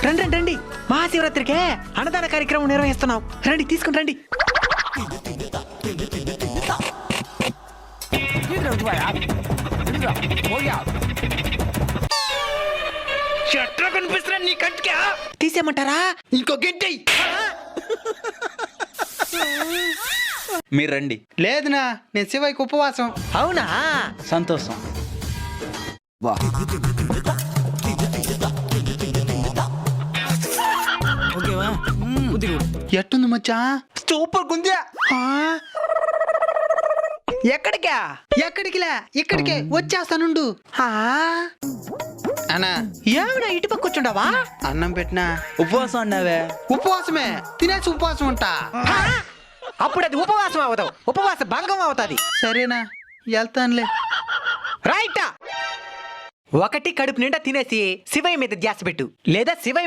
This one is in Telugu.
రండి రండి రండి, మహాశివరాత్రికే అన్నదాన కార్యక్రమం నిర్వహిస్తున్నాం. రండి తీసుకుని రండి. ఎట్లా కనిపిస్తున్నా నీ కంటికా? తీసేయమంటారా? ఇంకో గంట మీరు రండి. లేదునా, నేను శివయ్యకి ఉపవాసం. అవునా? సంతోషం. ఎట్టుంది మచ్చా? సూపర్ గుంజా. ఎక్కడికా? ఎక్కడికిలే, ఇక్కడికే వచ్చేస్తానుండు. అన్నా, ఏమైనా ఇటు పక్క కూర్చుండావా? అన్నం పెట్టినా. ఉపవాసం అన్నావే. ఉపవాసమే, తినేసి ఉపవాసం ఉంటా. అప్పుడు అది ఉపవాసం అవుతావు, ఉపవాస భంగం అవుతాది. సరేనా, వెళ్తానులే. రైటా? ఒకటి కడుపు నిండా తినేసి శివయ్య మీద ధ్యాస పెట్టు, లేదా శివయ్య